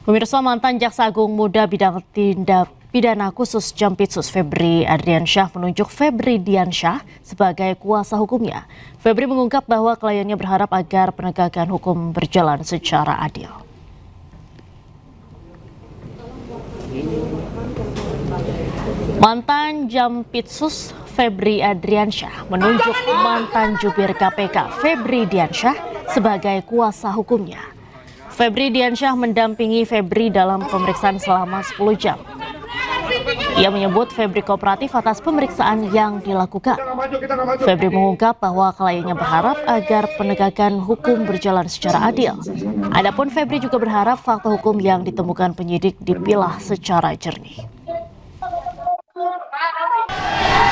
Pemirsa, mantan Jaksa Agung Muda Bidang Tindak Pidana Khusus Jampitsus Febri Adriansyah menunjuk Febri Diansyah sebagai kuasa hukumnya. Febri mengungkap bahwa kliennya berharap agar penegakan hukum berjalan secara adil. Mantan Jampitsus Febri Adriansyah menunjuk mantan jubir KPK Febri Diansyah sebagai kuasa hukumnya. Febri Diansyah mendampingi Febri dalam pemeriksaan selama 10 jam. Ia menyebut Febri kooperatif atas pemeriksaan yang dilakukan. Febri mengungkap bahwa kliennya berharap agar penegakan hukum berjalan secara adil. Adapun Febri juga berharap fakta hukum yang ditemukan penyidik dipilah secara jernih.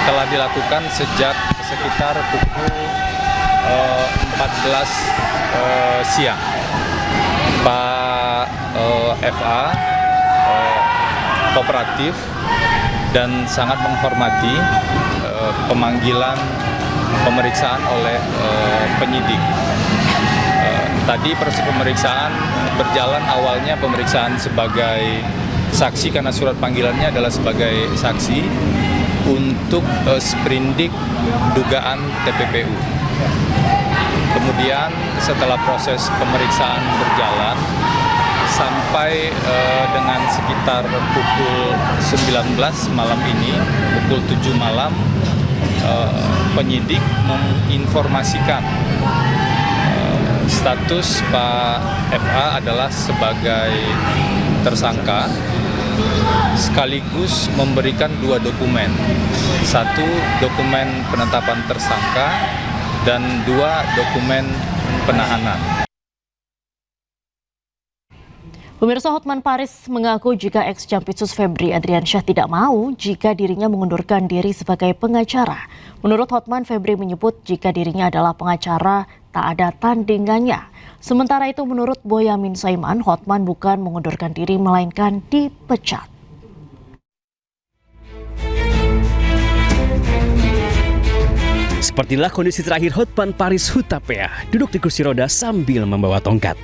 Telah dilakukan sejak sekitar pukul 14 siang. Pak FA kooperatif dan sangat menghormati pemanggilan pemeriksaan oleh penyidik. Tadi proses pemeriksaan berjalan, awalnya pemeriksaan sebagai saksi karena surat panggilannya adalah sebagai saksi untuk sprindik dugaan TPPU. Kemudian setelah proses pemeriksaan berjalan sampai dengan sekitar pukul 19 malam ini, pukul 7 malam, penyidik menginformasikan status Pak FA adalah sebagai tersangka, sekaligus memberikan 2 dokumen. 1 dokumen penetapan tersangka dan 2 dokumen penahanan. Pemirsa, Hotman Paris mengaku jika ex-Jampitsus Febri Adriansyah tidak mau jika dirinya mengundurkan diri sebagai pengacara. Menurut Hotman, Febri menyebut jika dirinya adalah pengacara tak ada tandingannya. Sementara itu menurut Boyamin Saiman, Hotman bukan mengundurkan diri melainkan dipecat. Sepertilah kondisi terakhir Hotman Paris Hutapea duduk di kursi roda sambil membawa tongkat.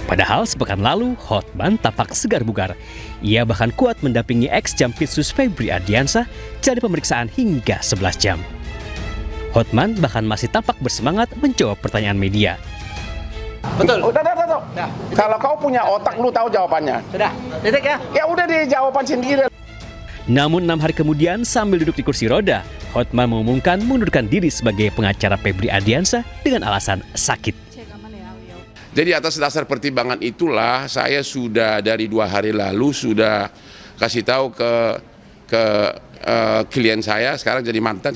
Padahal sepekan lalu Hotman tampak segar bugar. Ia bahkan kuat mendampingi ex-Jampitsus Febri Adriansyah dari pemeriksaan hingga 11 jam. Hotman bahkan masih tampak bersemangat menjawab pertanyaan media. Betul. Udah. Kalau kau punya otak, lu tahu jawabannya. Sudah, titik ya? Ya udah di jawaban sendiri. Namun 6 hari kemudian sambil duduk di kursi roda, Hotman mengumumkan mengundurkan diri sebagai pengacara Febri Adriansyah dengan alasan sakit. Jadi atas dasar pertimbangan itulah saya sudah dari 2 hari lalu sudah kasih tahu ke klien saya, sekarang jadi mantan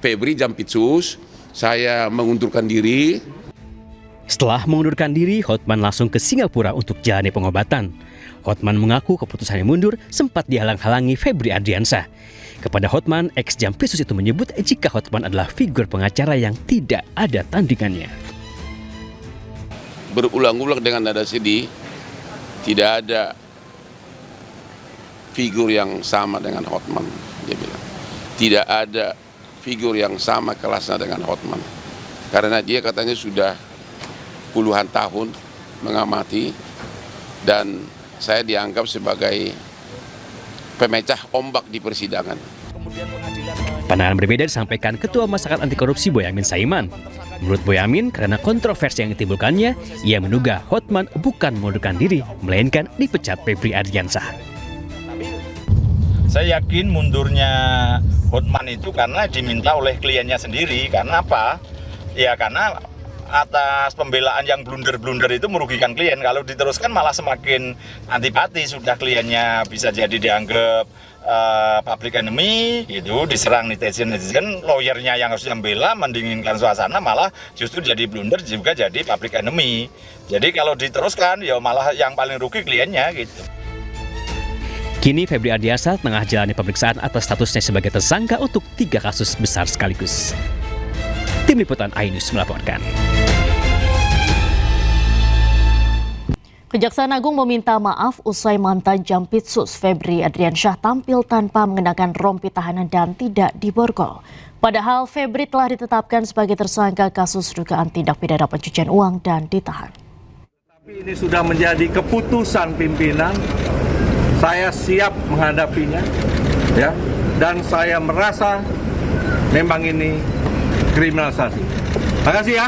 Febri Jampitsus, saya mengundurkan diri. Setelah mengundurkan diri, Hotman langsung ke Singapura untuk jalani pengobatan. Hotman mengaku keputusannya mundur sempat dihalang-halangi Febri Adriansyah. Kepada Hotman, ex-Jampitsus itu menyebut jika Hotman adalah figur pengacara yang tidak ada tandingannya. Berulang-ulang dengan nada sedih, tidak ada figur yang sama dengan Hotman, dia bilang. Tidak ada figur yang sama kelasnya dengan Hotman. Karena dia katanya sudah puluhan tahun mengamati dan saya dianggap sebagai pemecah ombak di persidangan. Pandangan berbeda disampaikan Ketua Masyarakat Anti Korupsi Boyamin Saiman. Menurut Boyamin, karena kontroversi yang ditimbulkannya, ia menduga Hotman bukan mengundurkan diri, melainkan dipecat Febri Adriansyah. Saya yakin mundurnya Hotman itu karena diminta oleh kliennya sendiri. Karena apa? Ya karena atas pembelaan yang blunder-blunder itu merugikan klien. Kalau diteruskan malah semakin antipati, sudah kliennya bisa jadi dianggap public enemy gitu, diserang netizen, lawyernya yang harusnya membela, mendinginkan suasana, malah justru jadi blunder juga jadi public enemy. Jadi kalau diteruskan ya malah yang paling rugi kliennya gitu. Kini Febri Adriansyah tengah jalani pemeriksaan atas statusnya sebagai tersangka untuk 3 kasus besar sekaligus. Tim Liputan iNews melaporkan. Kejaksaan Agung meminta maaf usai mantan Jampitsus Febri Adriansyah tampil tanpa mengenakan rompi tahanan dan tidak diborgol. Padahal Febri telah ditetapkan sebagai tersangka kasus dugaan tindak pidana pencucian uang dan ditahan. Ini sudah menjadi keputusan pimpinan. Saya siap menghadapinya, ya. Dan saya merasa memang ini kriminalisasi. Terima kasih ya.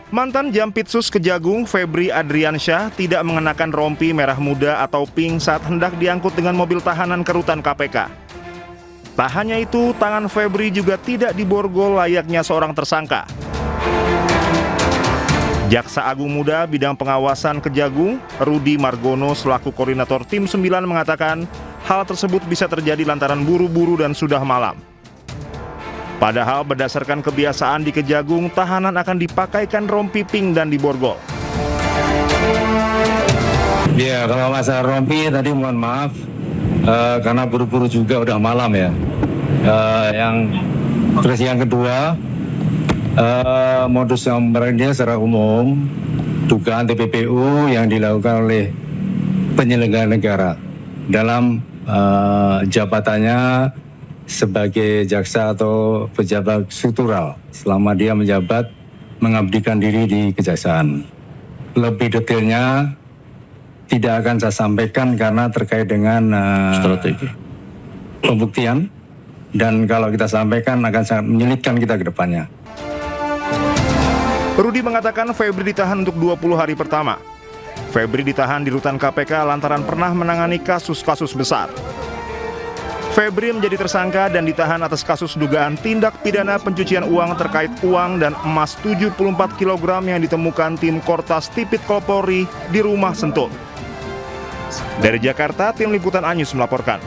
Mantan Jampitsus Kejagung Febri Adriansyah tidak mengenakan rompi merah muda atau pink saat hendak diangkut dengan mobil tahanan ke rutan KPK. Tak hanya itu, tangan Febri juga tidak diborgol layaknya seorang tersangka. Jaksa Agung Muda Bidang Pengawasan Kejagung, Rudi Margono selaku koordinator Tim 9 mengatakan hal tersebut bisa terjadi lantaran buru-buru dan sudah malam. Padahal berdasarkan kebiasaan di Kejagung, tahanan akan dipakaikan rompi pink dan diborgol. Ya, kalau masalah rompi tadi mohon maaf, karena buru-buru juga udah malam ya. Terus yang kedua, modus operandinya secara umum, dugaan TPPU yang dilakukan oleh penyelenggara negara dalam jabatannya sebagai jaksa atau pejabat struktural selama dia menjabat mengabdikan diri di kejaksaan. Lebih detailnya tidak akan saya sampaikan karena terkait dengan strategi pembuktian, dan kalau kita sampaikan akan sangat menyulitkan kita ke depannya. Rudi mengatakan Febri ditahan untuk 20 hari pertama. Febri ditahan di rutan KPK lantaran pernah menangani kasus-kasus besar. Febri menjadi tersangka dan ditahan atas kasus dugaan tindak pidana pencucian uang terkait uang dan emas 74 kg yang ditemukan tim Kortas Tipikor Polri di rumah Sentul. Dari Jakarta, tim liputan Anyus melaporkan.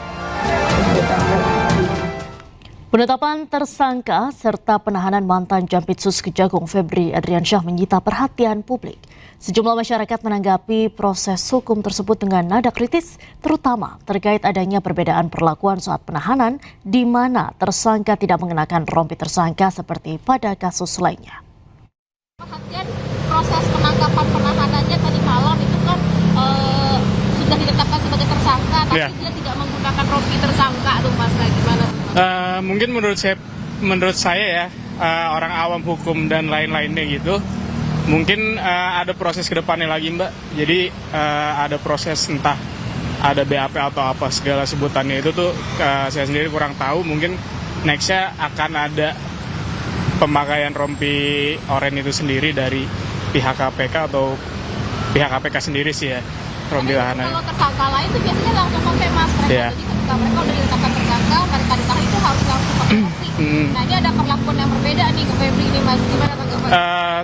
Penetapan tersangka serta penahanan mantan Jampitsus Kejagung Febri Adriansyah menyita perhatian publik. Sejumlah masyarakat menanggapi proses hukum tersebut dengan nada kritis, terutama terkait adanya perbedaan perlakuan saat penahanan, di mana tersangka tidak mengenakan rompi tersangka seperti pada kasus lainnya. Perhatian proses penangkapan penahanannya tadi malam itu kan sudah ditetapkan sebagai tersangka, tapi dia tidak menggunakan rompi tersangka, tuh Mas, gimana? Mungkin menurut saya ya, orang awam hukum dan lain-lainnya gitu, mungkin ada proses ke depannya lagi, Mbak. Jadi ada proses entah ada BAP atau apa segala sebutannya itu tuh saya sendiri kurang tahu. Mungkin nextnya akan ada pemakaian rompi oranye itu sendiri dari pihak KPK atau pihak KPK sendiri sih ya. Rompi tahanan. Kalau tersangka lain itu biasanya langsung pakai Mas. Jadi ketika mereka udah ditetapkan tersangka, mereka ditahan itu harus langsung pakai rompi. Nah ini ada perlakuan yang berbeda nih ke Febri ini, Mas. Gimana tanggapan?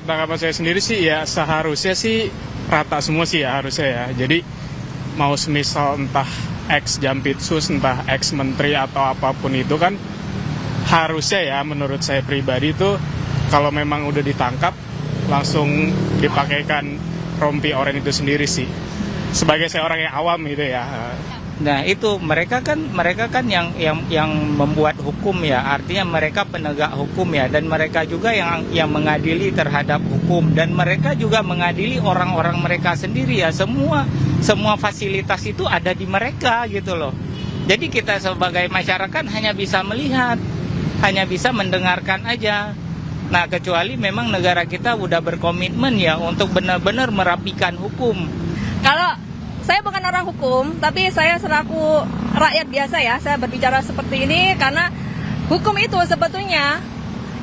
Tanggapan saya sendiri sih ya seharusnya sih rata semua sih ya harusnya ya. Jadi mau semisal entah ex Jampitsus, entah ex menteri atau apapun itu kan harusnya ya menurut saya pribadi itu kalau memang udah ditangkap langsung dipakaikan rompi oranye itu sendiri sih. Sebagai saya orang yang awam gitu ya. Nah itu mereka kan yang membuat hukum ya, artinya mereka penegak hukum ya, dan mereka juga yang mengadili terhadap hukum, dan mereka juga mengadili orang-orang mereka sendiri ya. Semua fasilitas itu ada di mereka gitu loh. Jadi kita sebagai masyarakat hanya bisa melihat, hanya bisa mendengarkan aja. Nah kecuali memang negara kita udah berkomitmen ya untuk benar-benar merapikan hukum. Kalau saya bukan orang hukum, tapi saya selaku rakyat biasa ya, saya berbicara seperti ini karena hukum itu sebetulnya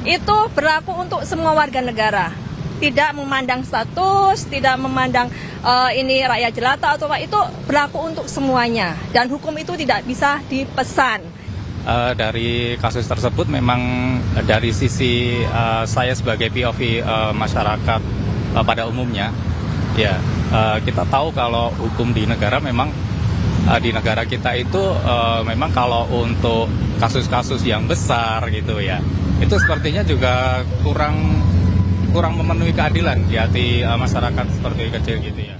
itu berlaku untuk semua warga negara. Tidak memandang status, tidak memandang ini rakyat jelata atau apa, itu berlaku untuk semuanya. Dan hukum itu tidak bisa dipesan. Dari kasus tersebut memang dari sisi saya sebagai POV masyarakat pada umumnya, ya kita tahu kalau hukum di negara memang di negara kita itu memang kalau untuk kasus-kasus yang besar gitu ya, itu sepertinya juga kurang memenuhi keadilan di hati masyarakat seperti kecil gitu ya.